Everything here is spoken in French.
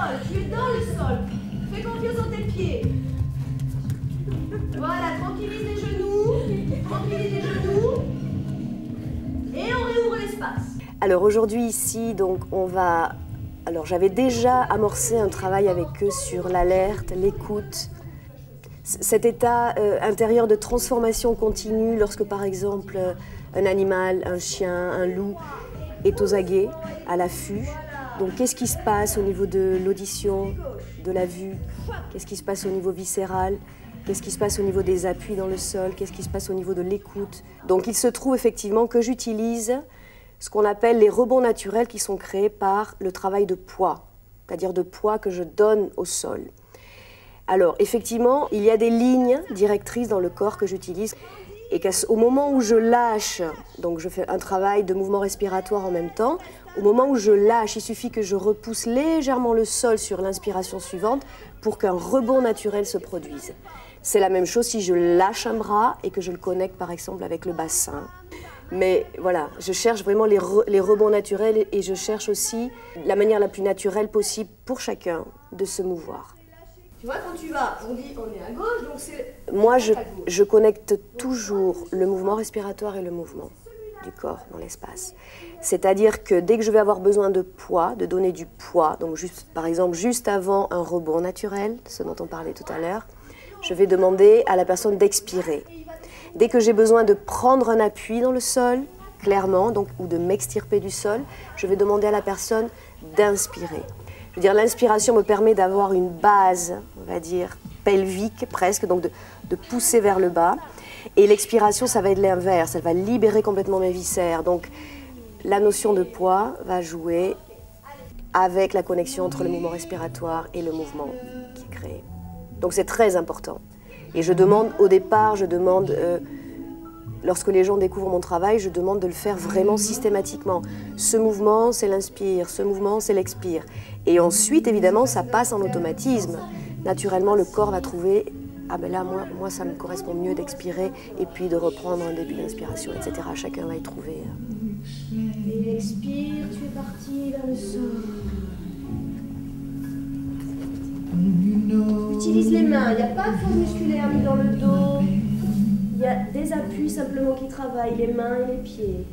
sol, tu es dans le sol. Fais confiance en tes pieds. Voilà, tranquillise les genoux. Tranquillise les genoux. Et on réouvre l'espace. Alors aujourd'hui ici, donc on va... Alors j'avais déjà amorcé un travail avec eux sur l'alerte, l'écoute. Cet état intérieur de transformation continue lorsque par exemple un animal, un chien, un loup est aux aguets, à l'affût. Donc qu'est-ce qui se passe au niveau de l'audition, de la vue? Qu'est-ce qui se passe au niveau viscéral? Qu'est-ce qui se passe au niveau des appuis dans le sol? Qu'est-ce qui se passe au niveau de l'écoute? Donc il se trouve effectivement que j'utilise ce qu'on appelle les rebonds naturels qui sont créés par le travail de poids, c'est-à-dire de poids que je donne au sol. Alors effectivement, il y a des lignes directrices dans le corps que j'utilise et qu'au moment où je lâche, donc je fais un travail de mouvement respiratoire en même temps, au moment où je lâche, il suffit que je repousse légèrement le sol sur l'inspiration suivante pour qu'un rebond naturel se produise. C'est la même chose si je lâche un bras et que je le connecte par exemple avec le bassin. Mais voilà, je cherche vraiment les rebonds naturels et je cherche aussi la manière la plus naturelle possible pour chacun de se mouvoir. Tu vois, quand tu vas, on dit on est à gauche, donc c'est... Moi, je connecte toujours le mouvement respiratoire et le mouvement du corps dans l'espace. C'est-à-dire que dès que je vais avoir besoin de poids, de donner du poids, donc par exemple juste avant un rebond naturel, ce dont on parlait tout à l'heure, je vais demander à la personne d'expirer. Dès que j'ai besoin de prendre un appui dans le sol, clairement, donc, ou de m'extirper du sol, je vais demander à la personne d'inspirer. Je veux dire, l'inspiration me permet d'avoir une base, on va dire, pelvique presque, donc de pousser vers le bas. Et l'expiration, ça va être l'inverse, elle va libérer complètement mes viscères. Donc, la notion de poids va jouer avec la connexion entre le mouvement respiratoire et le mouvement qui est créé. Donc, c'est très important. Et je demande, au départ, lorsque les gens découvrent mon travail, je demande de le faire vraiment systématiquement. Ce mouvement, c'est l'inspire, ce mouvement, c'est l'expire. Et ensuite, évidemment, ça passe en automatisme. Naturellement, le corps va trouver, ah ben là, moi ça me correspond mieux d'expirer et puis de reprendre un début d'inspiration, etc. Chacun va y trouver. Et expire, tu es parti vers le sol. Utilise les mains, il n'y a pas de force musculaire ni dans le dos. Il y a des appuis simplement qui travaillent, les mains et les pieds.